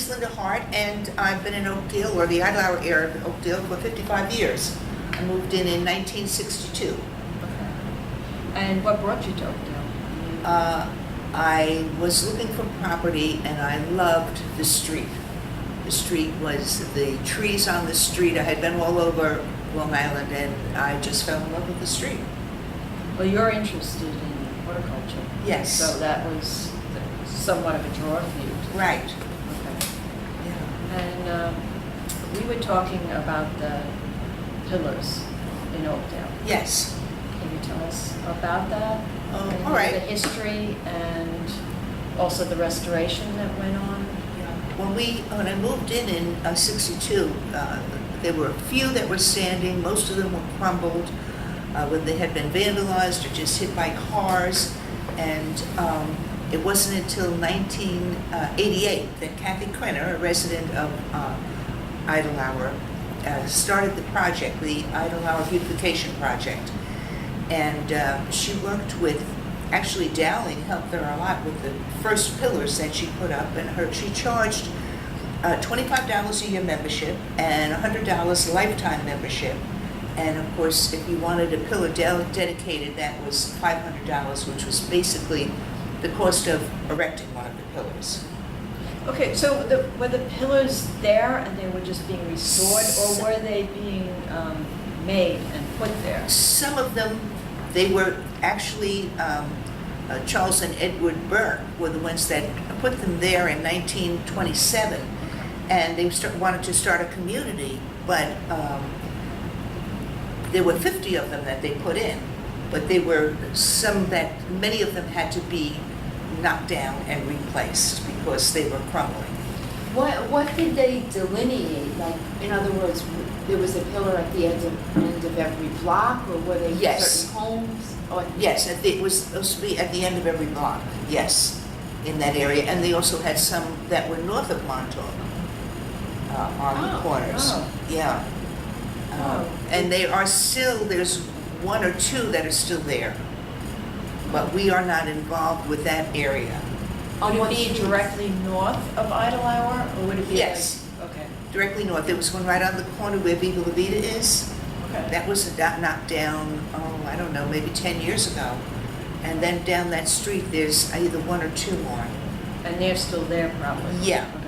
is Linda Hart, and I've been in Oakdale, or the Idle Hour area of Oakdale, for 55 years. I moved in 1962. Okay. And what brought you to Oakdale? I was looking for property, and I loved the street. The street was the trees on the street. I had been all over Long Island, and I just fell in love with the street. Well, you're interested in horticulture. Yes. So that was somewhat of a draw for you. Right. Okay. Yeah. And we were talking about the pillars in Oakdale. Yes. Can you tell us about that? And All right. the history and also the restoration that went on? When I moved in '62, there were a few that were standing. Most of them were crumbled when they had been vandalized or just hit by cars. And it wasn't until 1988 that Kathy Krenner, a resident of Idle Hour, started the project, the Idle Hour Beautification Project. And she worked with, actually Dowling helped her a lot with the first pillars that she put up, and she charged $25 a year membership and $100 lifetime membership. And of course, if you wanted a pillar dedicated, that was $500, which was basically the cost of erecting one of the pillars. Okay, so were the pillars there and they were just being restored, or were they being made and put there? Some of them, they were actually, Charles and Edward Burke were the ones that put them there in 1927. And they wanted to start a community, but there were 50 of them that they put in. But there were some that, many of them had to be knocked down and replaced because they were crumbling. What did they delineate? Like, in other words, there was a pillar at the end of every block, or were they Yes. certain homes? Or Yes, it was supposed to be at the end of every block, yes, in that area. And they also had some that were north of Montauk on the corners. Oh. Yeah. And they are still, there's one or two that are still there. But we are not involved with that area. Would it be directly north of Idle Hour, or would it be? Yes. Like, okay. Directly north. There was one right on the corner where Viva La Vida is. Okay. That was knocked down, I don't know, maybe 10 years ago. And then down that street, there's either one or two more. And they're still there, probably. Yeah. Okay.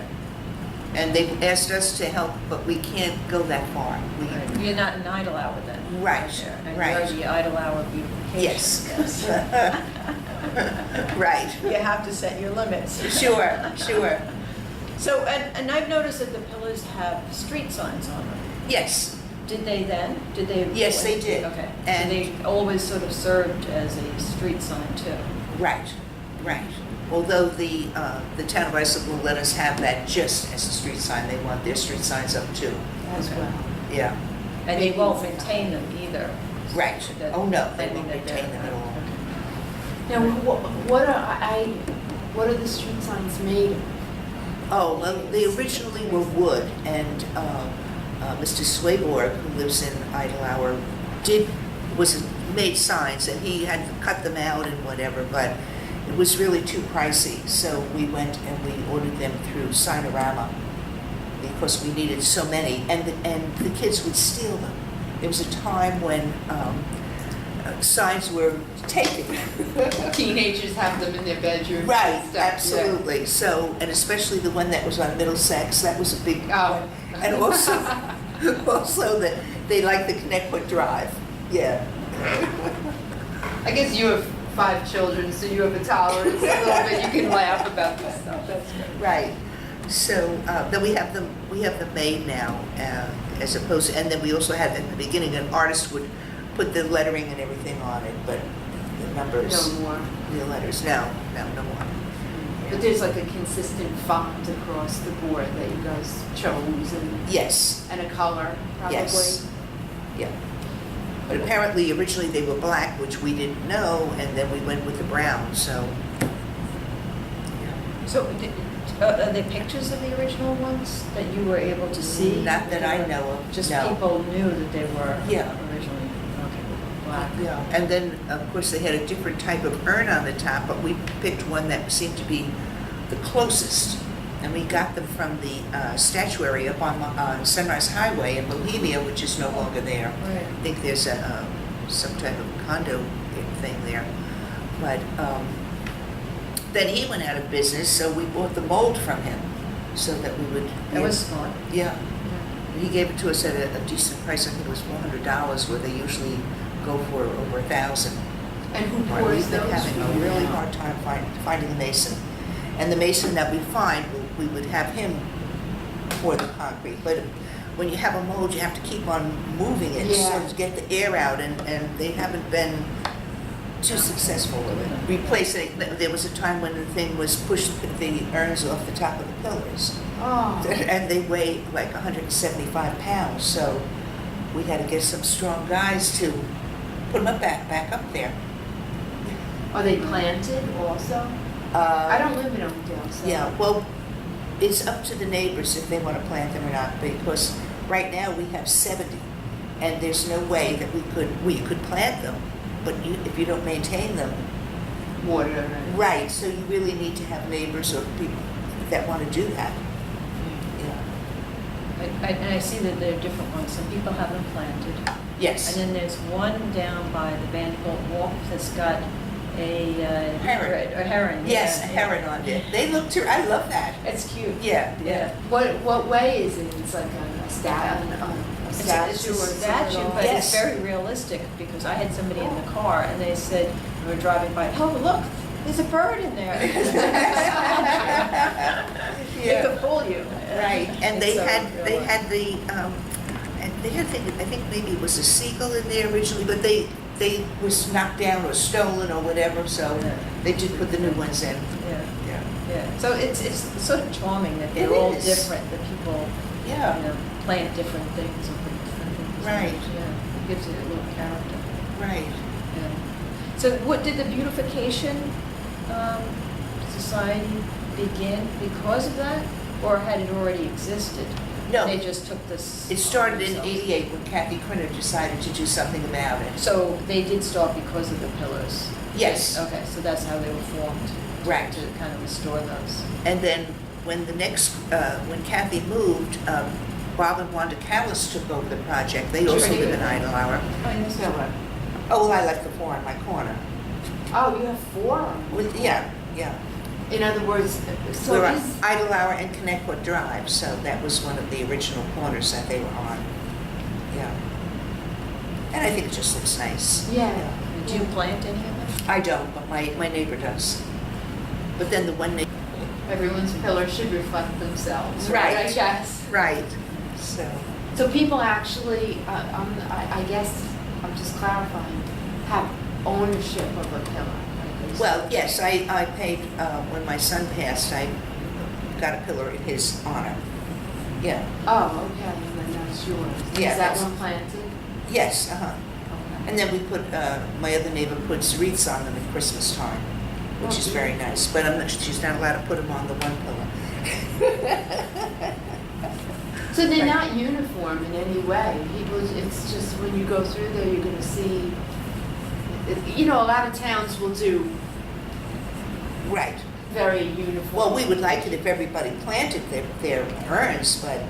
And they've asked us to help, but we can't go that far. Right. You're not an Idle Hour then. Right, There. And right. You're the Idle Hour beautification. Yes. Yes. Right. You have to set your limits. Sure. So, and I've noticed that the pillars have street signs on them. Yes. Did they then? Did they? Yes, they did. Okay. And so they always sort of served as a street sign too. Right. Although the town of Islip will let us have that just as a street sign, they want their street signs up too. as Okay. well. Yeah. And they won't maintain them either. Right. That- Oh no, they I mean, won't that maintain they're- them at all. Now, what are the street signs made of? Oh, well, they originally were wood, and Mr. Swaborg, who lives in Idle Hour, made signs, and he had cut them out and whatever, but it was really too pricey, so we went and we ordered them through Signorama because we needed so many, and the kids would steal them. There was a time when signs were taken. Teenagers have them in their bedrooms. Right, and stuff, absolutely. So, and especially the one that was on Middlesex, that was a big Oh. one. And also that they like the Connetquot Drive. Yeah. I guess you have 5 children, so you have a tolerance a little bit. You can laugh about this stuff. That's good. Right. So then we have them made now, as opposed to, and then we also had at the beginning an artist would put the lettering and everything on it, but the numbers, No more. the letters, no more. But there's like a consistent font across the board that you guys chose, Yes. and a color, probably. Yes. Yeah. But apparently, originally they were black, which we didn't know, and then we went with the brown, so. So, are there pictures of the original ones that you were able to see? Not that I know of, Just no. people knew that they were Yeah. originally black. Yeah, and then, of course, they had a different type of urn on the top, but we picked one that seemed to be the closest And we got them from the statuary up on Sunrise Highway in Bohemia, which is no longer there. Right. I think there's some type of condo thing there. But then he went out of business, so we bought the mold from him so that we would. That was smart. Yeah. He gave it to us at a decent price. I think it was $400, where they usually go for over $1,000. And who We've pours been those? having a really hard time finding a mason. And the mason that we find, we would have him pour the concrete. But when you have a mold, you have to keep on moving it Yeah. so to get the air out, and they haven't been too successful with it. Replacing, there was a time when the thing was pushed the urns off the top of the pillars. Oh, And they weigh like 175 pounds, so we had to get some strong guys to put them back up there. are they planted also? I don't live in Oakdale, so. Yeah, well, it's up to the neighbors if they want to plant them or not, because right now we have 70, and there's no way that we could plant them, but if you don't maintain them. Water. and- Right, so you really need to have neighbors or people that want to do that. Yeah. And I see that there are different ones. Some people have them planted. Yes. And then there's one down by the Vanderbilt Walk that's got a Heron. A heron. Yes, yeah, a heron on it. They look I love that. It's cute. Yeah, Yeah. What way is it? It's like a statue It's a or something statue, like but that? it's very realistic, because I had somebody in the car and they said, we were driving by, oh, look, there's a bird in there. It could fool you. Right, and they So, had really. I think maybe it was a seagull in there originally, but they was knocked down or stolen or whatever, so Yeah. they did put the new ones in. Yeah, Yeah. yeah. So it's sort of charming that they're It all is. different, that people, Yeah. plant different things or put different things. Right. Yeah, it gives it a little character. Right. Yeah. So what, did the beautification society begin because of that, or had it already existed? No. They just took this. It started in themselves? '88 when Kathy Crinner decided to do something about it. So they did start because of the pillars? Yes. Okay, so that's how they were formed? Right. To kind of restore those? And then when when Kathy moved, Bob and Wanda Callis took over the project. They also Pretty live good. in Idle Hour. Oh, yes. So what? Oh, well, I like the four in my corner. Oh, you have 4? Yeah. In other words, so We're on is, Idle Hour and Connetquot Drive, so that was one of the original corners that they were on. Yeah. And I think it just looks nice. yeah. Do you plant any of them? I don't, but my neighbor does. But then the one neighbor. Everyone's pillars should reflect themselves, Right. I guess. Right. So. So people actually, I guess, I'm just clarifying, have ownership of a pillar. Like they Well, say. yes, I paid, when my son passed, I got a pillar in his honor. Yeah. Oh, okay, and then that's yours. Yeah, Is that that's- one planted? Yes, uh-huh. Okay. And then we put, my other neighbor puts wreaths on them at Christmas time, which is very nice, but she's not allowed to put them on the one pillar. So they're not uniform in any way. People, it's just when you go through there, you're gonna see, a lot of towns will do Right. very uniform. Well, we would like it if everybody planted their urns, but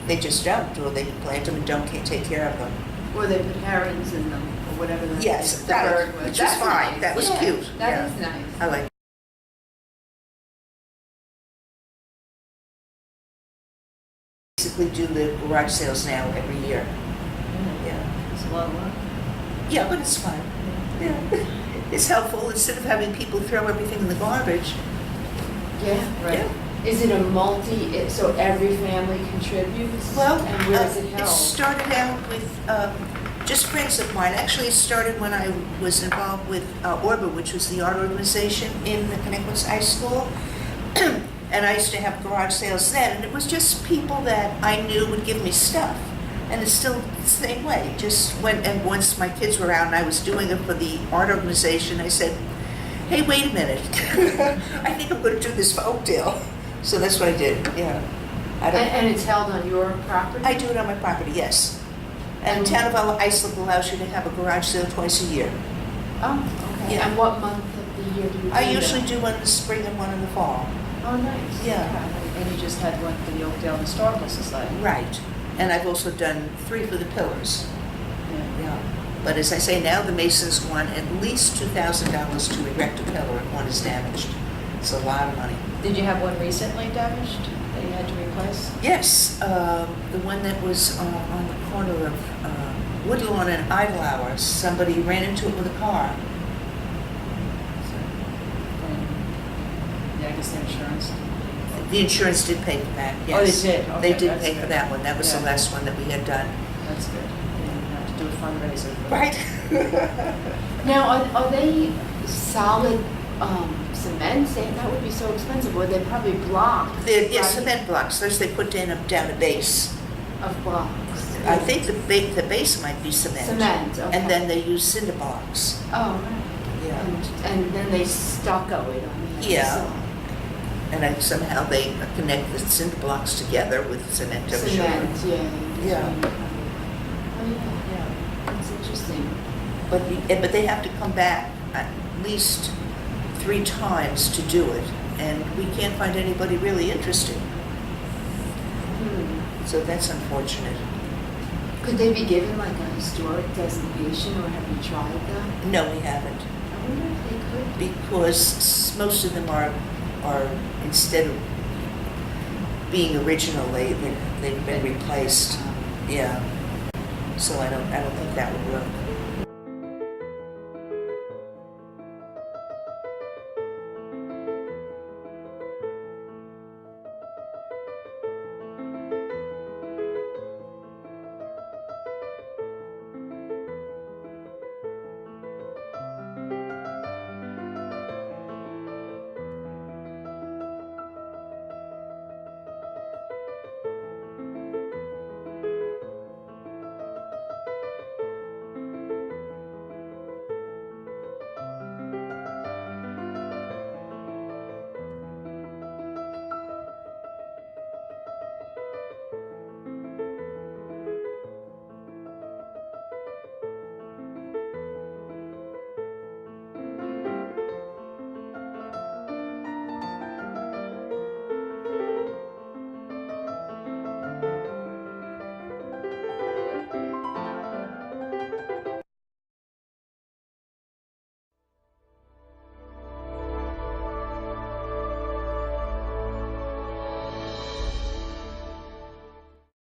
they just don't, or they plant them and can't take care of them. Or they put herons in them, or whatever the Yes, the that- bird was. which was That's fine. nice. That was Yeah, cute. That Yeah. is nice. I like. Basically do the garage sales now every year. Yeah. It's a lot of work. Yeah, but it's fun. Yeah. It's helpful instead of having people throw everything in the garbage. Yeah. Right. Is it a so every family contributes? Well, And where is it it held? started out with just friends of mine. Actually, it started when I was involved with Orba, which was the art organization in the Connetquot High School. And I used to have garage sales then, and it was just people that I knew would give me stuff. And it's still the same way. And once my kids were out and I was doing it for the art organization, I said, hey, wait a minute. I think I'm going to do this for Oakdale. So that's what I did, yeah. And it's held on your property? I do it on my property, yes. And Town of Islip allows you to have a garage sale twice a year. Oh, okay. Yeah. And what month of the year do you do I that? usually do one in the spring and one in the fall. Oh, nice. Yeah. And you just had one for the Oakdale Historical Society. Right. And I've also done 3 for the pillars. Yeah. Yeah. But as I say, now the masons want at least $2,000 to erect a pillar if one is damaged. It's a lot of money. Did you have one recently damaged that you had to replace? Yes, the one that was on the corner of Woodlawn and Idle Hour. Somebody ran into it with a car. Yeah, I guess the insurance. The insurance did pay for that, yes. Oh, they did? Okay, They did that's pay for good. that one. That was the Yeah. last one that we had done. That's good. You didn't have to do a fundraiser. for- Right. Now, are they solid cements? That would be so expensive. Or they're probably blocks? They're, right? yes, cement blocks. Those they put down a base. Of blocks. I think the base might be cement. Cement, okay. And then they use cinder blocks. Oh, right. Yeah. And then they stucco it on the Yeah. outside. And somehow they connect the cinder blocks together with cement, I'm sure. Cement, yeah. Yeah. Oh, yeah. That's interesting. But they have to come back at least 3 times to do it, and we can't find anybody really interested. So that's unfortunate. Could they be given like a historic designation, or have you tried that? No, we haven't, I wonder if they could. because most of them are instead of being original, they've been replaced. Yeah. So I don't think that would work.